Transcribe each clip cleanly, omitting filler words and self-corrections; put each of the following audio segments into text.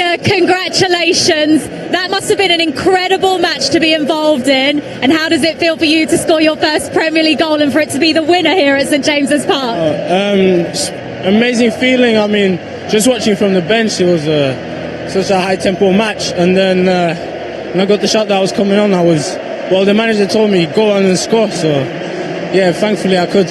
Oscar, congratulations. That must have been an incredible match to be involved in. And how does it feel for you to score your first Premier League goal and for it to be the winner here at St James's Park? Amazing feeling. I mean, just watching from the bench, it was such a high-tempo match. And then when I got the shot that was coming on, the manager told me, go on and score. So, yeah, thankfully I could.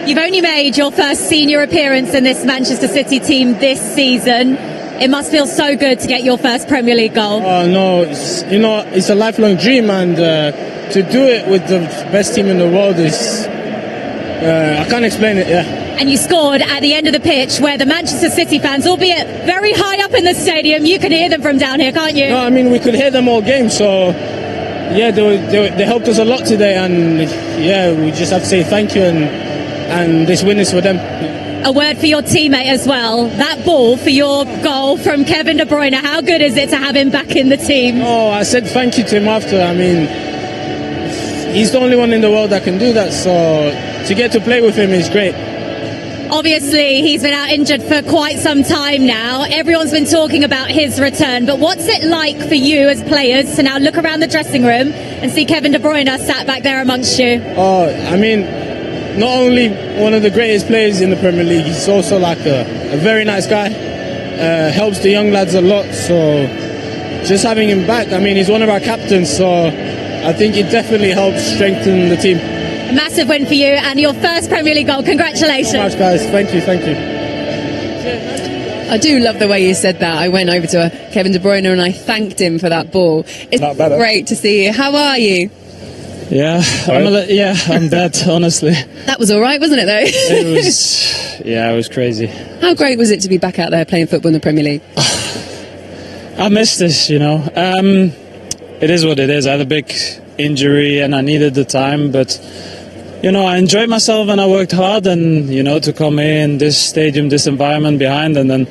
You've only made your first senior appearance in this Manchester City team this season. It must feel so good to get your first Premier League goal. No, it's a lifelong dream, and to do it with the best team in the world is, I can't explain it, yeah. And you scored at the end of the pitch where the Manchester City fans, albeit very high up in the stadium, you can hear them from down here, can't you? No, I mean, we could hear them all game, so yeah, they helped us a lot today, and yeah, we just have to say thank you, and this win is for them. A word for your teammate as well. That ball for your goal from Kevin De Bruyne, how good is it to have him back in the team? Oh, I said thank you to him after. I mean, he's the only one in the world that can do that, so to get to play with him is great. Obviously, he's been out injured for quite some time now. Everyone's been talking about his return, but what's it like for you as players to now look around the dressing room and see Kevin De Bruyne sat back there amongst you? Oh, I mean, not only one of the greatest players in the Premier League, he's also like a very nice guy. Helps the young lads a lot, so just having him back, I mean, he's one of our captains, so I think it definitely helps strengthen the team. A massive win for you and your first Premier League goal. Congratulations. Thank you so much, guys. Thank you. I do love the way you said that. I went over to Kevin De Bruyne and I thanked him for that ball. It's great to see you. How are you? Yeah, I'm dead, honestly. That was all right, wasn't it, though? It was crazy. How great was it to be back out there playing football in the Premier League? I missed this, It is what it is. I had a big injury and I needed the time, but I enjoyed myself and I worked hard, and to come in this stadium, this environment behind, and then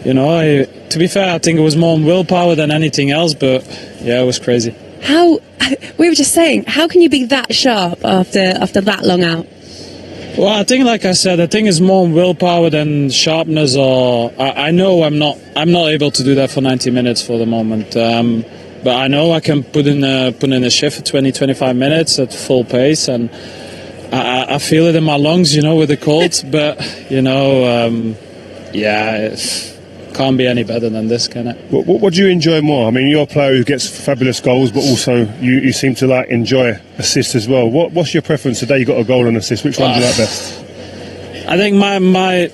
to be fair, I think it was more willpower than anything else, but yeah, it was crazy. We were just saying, how can you be that sharp after that long out? Well, I think, like I said, I think it's more willpower than sharpness. Or I know I'm not able to do that for 90 minutes for the moment. But I know I can put in a shift for 20-25 minutes at full pace, and I feel it in my lungs, with the cold. But it can't be any better than this, can it? What do you enjoy more? I mean, you're a player who gets fabulous goals, but also you seem to enjoy assists as well. What's your preference today? You got a goal and assist. Which one do you like best? I think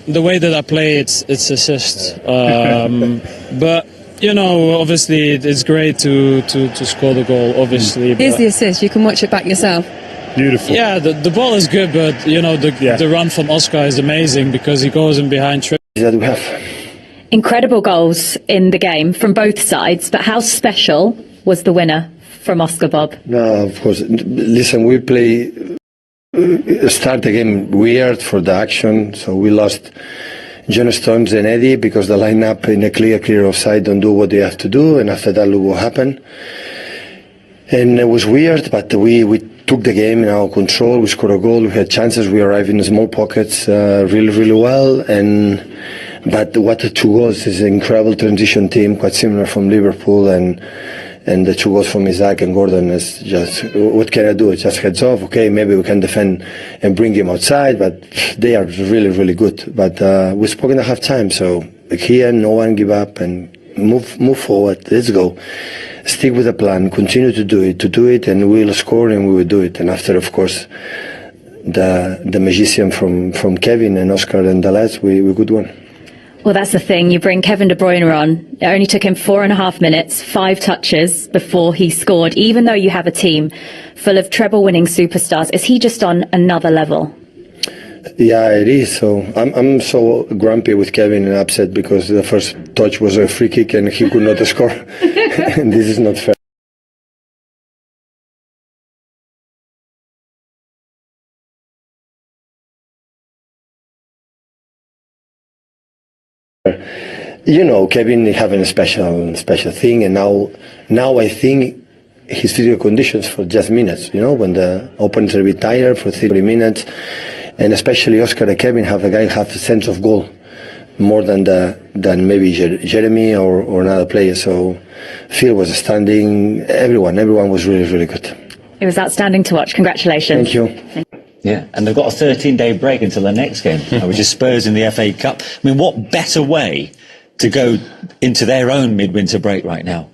the way that I play, it's assist. But obviously it's great to score the goal. Obviously, here's the assist. You can watch it back yourself. Beautiful. Yeah, the ball is good, but the run from Oscar is amazing because he goes in behind. That we have. Incredible goals in the game from both sides, but how special was the winner from Oscar, Bob? No, of course. Listen, we start the game weird for the action, so we lost John Stones and Eddie because the lineup in a clear offside don't do what they have to do, and after that look what happened. And it was weird, but we took the game in our control. We scored a goal, we had chances, we arrived in small pockets really well, but what the 2 goals is an incredible transition team, quite similar from Liverpool, and the 2 goals from Isaac and Gordon is just, what can I do? It's just heads off. Okay, maybe we can defend and bring him outside, but they are really good. But we spoke in the half time, so here no one give up and move forward. Let's go. Stick with the plan, continue to do it, and we'll score and we will do it. And after, of course, the magician from Kevin and Oscar and the lads, we could win. Well, that's the thing. You bring Kevin De Bruyne on. It only took him 4.5 minutes, 5 touches before he scored. Even though you have a team full of treble-winning superstars, is he just on another level? Yeah, it is. So I'm so grumpy with Kevin and upset because the first touch was a free kick and he could not score. And this is not fair. Kevin having a special thing, and now I think his physical conditions for just minutes. When the opponents are a bit tired for 30 minutes, and especially Oscar and Kevin have a sense of goal. more than maybe Jeremy or another player. So field was outstanding. Everyone was really, really good. It was outstanding to watch. Congratulations. Thank you. Yeah, and they've got a 13-day break until their next game, which is Spurs in the FA Cup. I mean, what better way to go into their own midwinter break right now?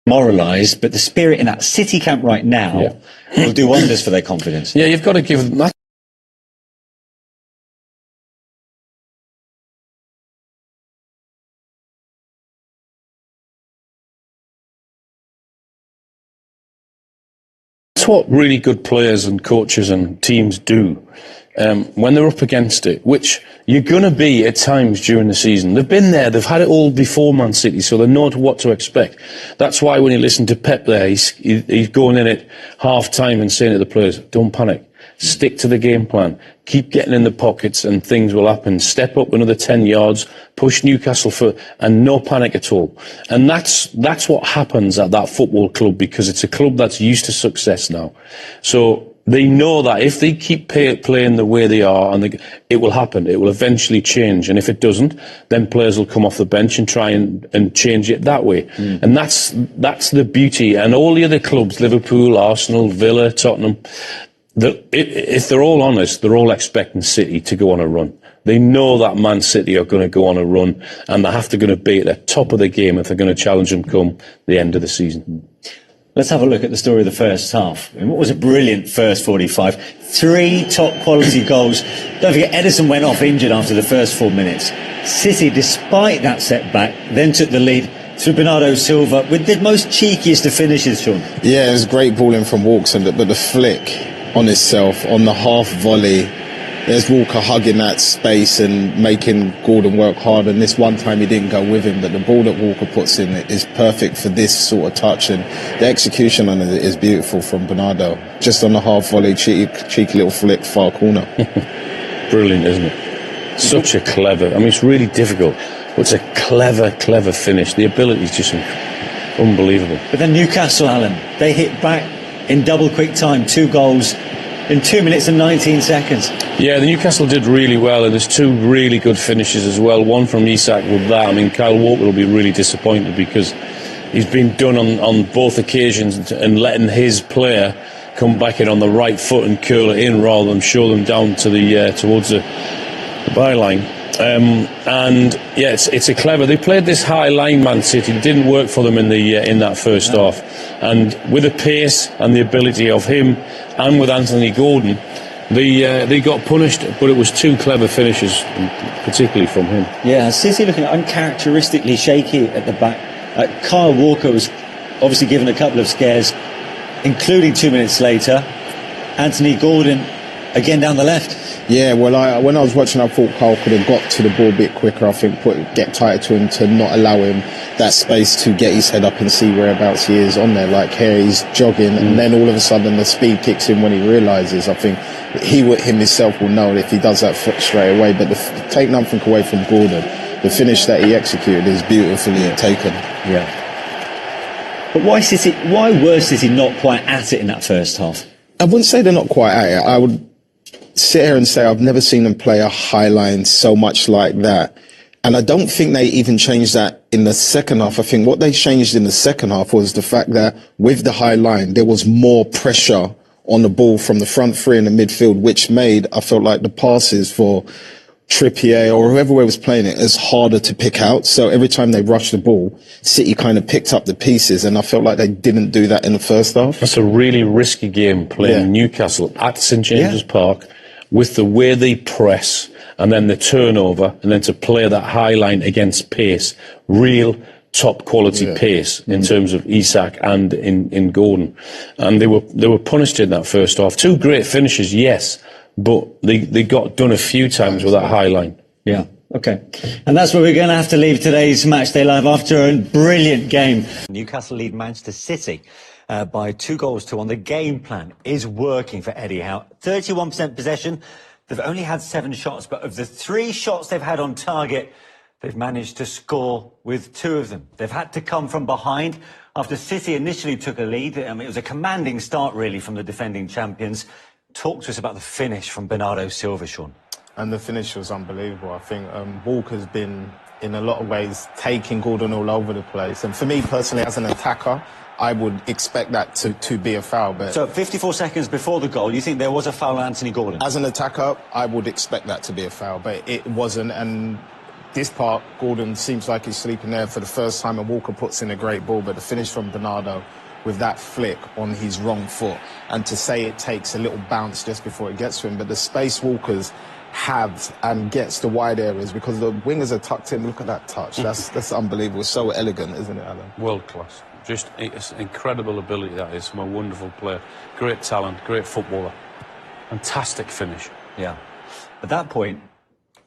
Moralised, but the spirit in that City camp right now will do wonders for their confidence. Yeah, you've got to give them that. That's what really good players and coaches and teams do when they're up against it, which you're going to be at times during the season. They've been there, they've had it all before Man City, so they know what to expect. That's why when you listen to Pep there, he's going in at half-time and saying to the players, don't panic, stick to the game plan, keep getting in the pockets and things will happen. Step up another 10 yards, push Newcastle and no panic at all. And that's what happens at that football club, because it's a club that's used to success now. So they know that if they keep playing the way they are, it will happen. It will eventually change. And if it doesn't, then players will come off the bench and try and change it that way. And that's the beauty. And all the other clubs, Liverpool, Arsenal, Villa, Tottenham, if they're all honest, they're all expecting City to go on a run. They know that Man City are going to go on a run, and they have to be at the top of the game if they're going to challenge them come the end of the season. Let's have a look at the story of the first half. I mean, what was a brilliant first 45. 3 top-quality goals. Don't forget, Ederson went off injured after the first 4 minutes. City, despite that setback, then took the lead through Bernardo Silva with the most cheekiest of finishes, Sean. Yeah, it was great balling from Walks, but the flick on himself, on the half volley, there's Walker hugging that space and making Gordon work hard, and this one time he didn't go with him, but the ball that Walker puts in is perfect for this sort of touch, and the execution on it is beautiful from Bernardo. Just on the half volley, cheeky little flick, far corner. Brilliant, isn't it? Such a clever, I mean, it's really difficult, but it's a clever finish. The ability is just unbelievable. But then Newcastle, Alan, they hit back in double quick time, 2 goals in 2 minutes and 19 seconds. Yeah, the Newcastle did really well, and there's 2 really good finishes as well. One from Isak with that. I mean, Kyle Walker will be really disappointed because he's been done on both occasions and letting his player come back in on the right foot and curl it in rather than show them down to towards the byline. And yeah, it's a clever. They played this high line, Man City. It didn't work for them in that first half. And with the pace and the ability of him, and with Anthony Gordon, they got punished. But it was 2 clever finishes, particularly from him. Yeah, City looking uncharacteristically shaky at the back. Kyle Walker was obviously given a couple of scares, including 2 minutes later. Anthony Gordon again down the left. Yeah, well, when I was watching, I thought Kyle could have got to the ball a bit quicker. I think get tighter to him to not allow him that space to get his head up and see whereabouts he is on there. Like here, he's jogging, and then all of a sudden the speed kicks in when he realises. I think him himself will know if he does that straight away. But take nothing away from Gordon, the finish that he executed is beautifully taken. Yeah. But why were City not quite at it in that first half? I wouldn't say they're not quite at it. I would sit here and say I've never seen them play a high line so much like that. And I don't think they even changed that in the second half. I think what they changed in the second half was the fact that with the high line, there was more pressure on the ball from the front 3 in the midfield, which made, I felt like, the passes for Trippier or whoever was playing it is harder to pick out. So every time they rushed the ball, City kind of picked up the pieces, and I felt like they didn't do that in the first half. That's a really risky game playing Newcastle at St James's Park with the way they press and then the turnover, and then to play that high line against pace, real top quality pace in terms of Isak and in Gordon. And they were punished in that first half. 2 great finishes, yes, but they got done a few times with that high line. Yeah. Okay. And that's where we're going to have to leave today's Matchday Live after a brilliant game. Newcastle lead Manchester City by 2-1. The game plan is working for Eddie Howe. 31% possession. They've only had 7 shots, but of the 3 shots they've had on target, they've managed to score with 2 of them. They've had to come from behind after City initially took a lead. I mean, it was a commanding start, really, from the defending champions. Talk to us about the finish from Bernardo Silva, Sean. And the finish was unbelievable. I think Walker's been, in a lot of ways, taking Gordon all over the place. And for me, personally, as an attacker, I would expect that to be a foul. But so 54 seconds before the goal, you think there was a foul on Anthony Gordon? As an attacker, I would expect that to be a foul, but it wasn't. And this part, Gordon seems like he's sleeping there for the first time, and Walker puts in a great ball. But the finish from Bernardo with that flick on his wrong foot, and to say it takes a little bounce just before it gets to him, but the space Walker's have and gets the wide areas because the wingers are tucked in. Look at that touch. That's unbelievable. So elegant, isn't it, Alan? World class. Just it's incredible ability that is from a wonderful player. Great talent, great footballer. Fantastic finish. Yeah. At that point,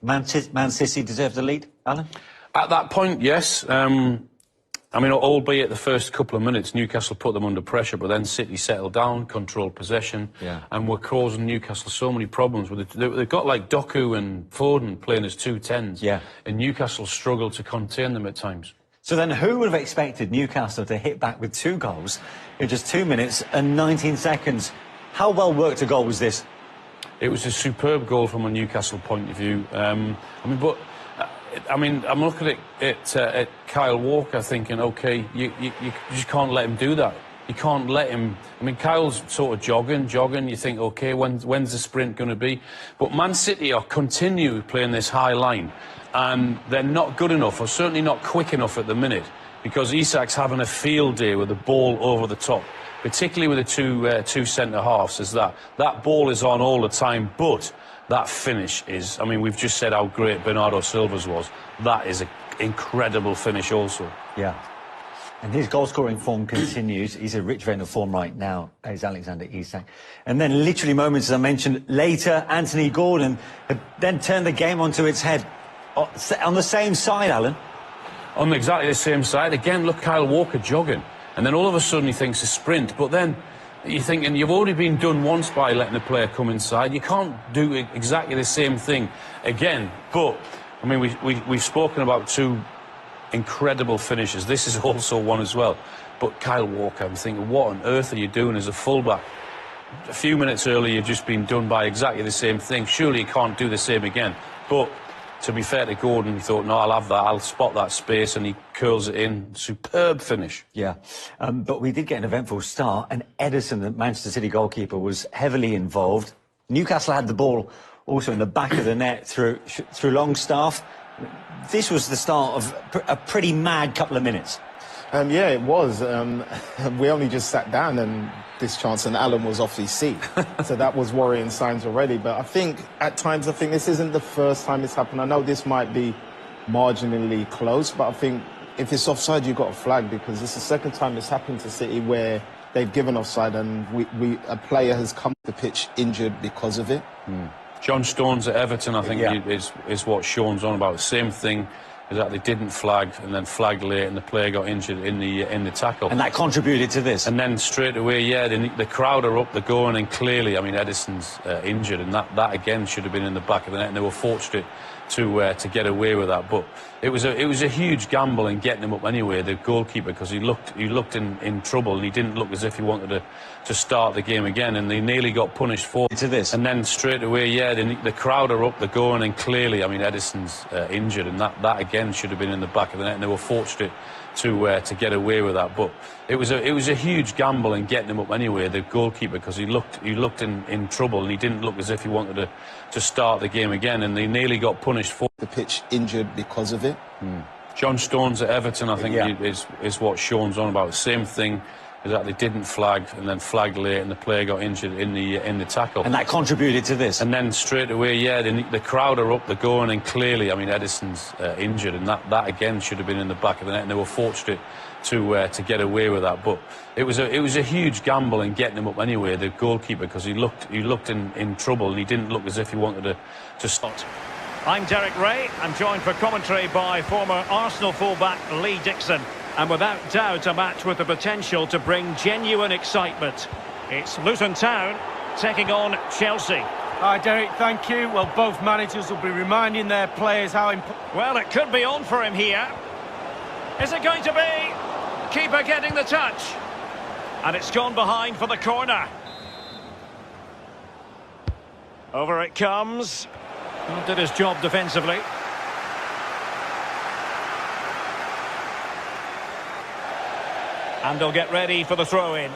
Man City deserved the lead, Alan? At that point, yes. I mean, albeit the first couple of minutes, Newcastle put them under pressure, but then City settled down, controlled possession, and were causing Newcastle so many problems. They've got like Doku and Foden playing as 2-10s, and Newcastle struggled to contain them at times. So then who would have expected Newcastle to hit back with 2 goals in just 2 minutes and 19 seconds? How well worked a goal was this? It was a superb goal from a Newcastle point of view. I'm looking at Kyle Walker thinking, OK, you just can't let him do that. You can't let him... I mean, Kyle's sort of jogging. You think, OK, when's the sprint going to be? But Man City are continue playing this high line, and they're not good enough, or certainly not quick enough at the minute, because Isak's having a field day with the ball over the top, particularly with the two centre-halves, as that ball is on all the time, but... that finish is, I mean, we've just said how great Bernardo Silva's was. That is an incredible finish also. Yeah. And his goal-scoring form continues. He's a rich vein of form right now, is Alexander Isak. And then literally moments, as I mentioned, later, Anthony Gordon then turned the game onto its head. On the same side, Alan. On exactly the same side. Again, look, Kyle Walker jogging. And then all of a sudden he thinks a sprint. But then... you're thinking you've already been done once by letting a player come inside. You can't do exactly the same thing again. But, I mean, we've spoken about 2 incredible finishes. This is also one as well. But Kyle Walker, I'm thinking, what on earth are you doing as a fullback? A few minutes earlier, you've just been done by exactly the same thing. Surely you can't do the same again. But... to be fair to Gordon, he thought, no, I'll have that, I'll spot that space, and he curls it in. Superb finish. Yeah, but we did get an eventful start, and Ederson, the Manchester City goalkeeper, was heavily involved. Newcastle had the ball also in the back of the net through Longstaff. This was the start of a pretty mad couple of minutes. Yeah, it was. We only just sat down and this chance, and Alan was off his seat. So that was worrying signs already. But I think at times, this isn't the first time it's happened. I know this might be marginally close, but I think if it's offside, you've got a flag, because it's the second time it's happened to City where they've given offside and a player has come to the pitch injured because of it. John Stones at Everton, I think, is what Sean's on about. Same thing. Is that they didn't flag and then flagged late, and the player got injured in the tackle. And that contributed to this. And then straight away, the crowd are up, they're going, and clearly, I mean, Edison's injured, and that again should have been in the back of the net, and they were fortunate to get away with that. But it was a huge gamble in getting him up anyway, the goalkeeper, because he looked in trouble, and he didn't look as if he wanted to start the game again, and they nearly got punished for to this. And then straight away, the crowd are up, they're going, and clearly, I mean, Edison's injured, and that again should have been in the back of the net, and they were fortunate to get away with that. But it was a huge gamble in getting him up anyway, the goalkeeper, because he looked in trouble, and he didn't look as if he wanted to start the game again, and they nearly got punished for the pitch injured because of it. John Stones at Everton, I think, is what Sean's on about. Same thing. Is that they didn't flag and then flagged late, and the player got injured in the tackle. And that contributed to this. And then straight away, the crowd are up, they're going, and clearly, I mean, Edison's injured, and that again should have been in the back of the net, and they were fortunate to get away with that. But it was a huge gamble in getting him up anyway, the goalkeeper, because he looked in trouble, and he didn't look as if he wanted to start. I'm Derek Ray. I'm joined for commentary by former Arsenal fullback Lee Dixon. And without doubt, a match with the potential to bring genuine excitement. It's Luton Town taking on Chelsea. Hi Derek, thank you. Well, both managers will be reminding their players how important... Well, it could be on for him here. Is it going to be? Keeper getting the touch. And it's gone behind for the corner. Over it comes. Did his job defensively. And they'll get ready for the throw-in.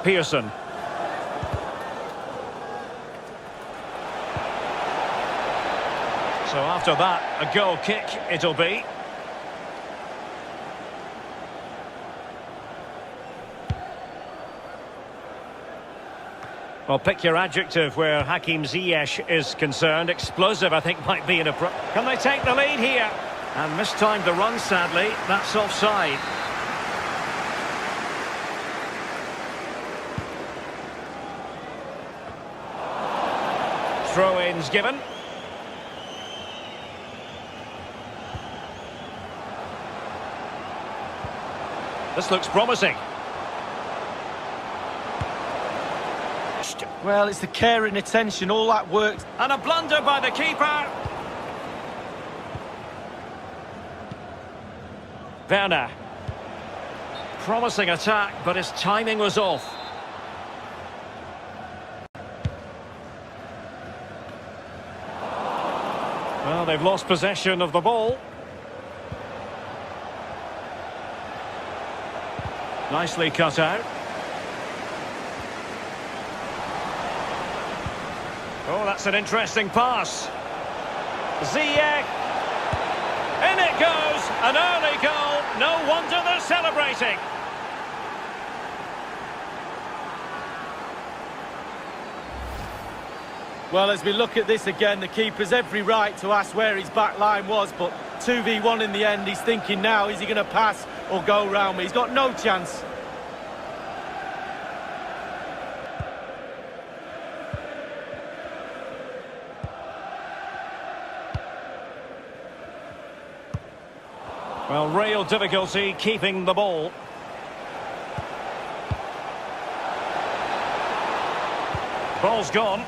Pearson. So after that, a goal kick it'll be. Well, pick your adjective where Hakim Ziyech is concerned. Explosive, I think, might be an approach. Can they take the lead here? And mistimed the run, sadly. That's offside. Throw-ins given. This looks promising. Well, it's the care and attention, all that works. And a blunder by the keeper. Werner. Promising attack, but his timing was off. Well, they've lost possession of the ball. Nicely cut out. Oh, that's an interesting pass. Ziyech. In it goes. An early goal. No wonder they're celebrating. Well, as we look at this again, the keeper's every right to ask where his back line was, but 2v1 in the end. He's thinking now, is he going to pass or go round me? He's got no chance. Well, real difficulty keeping the ball. Ball's gone.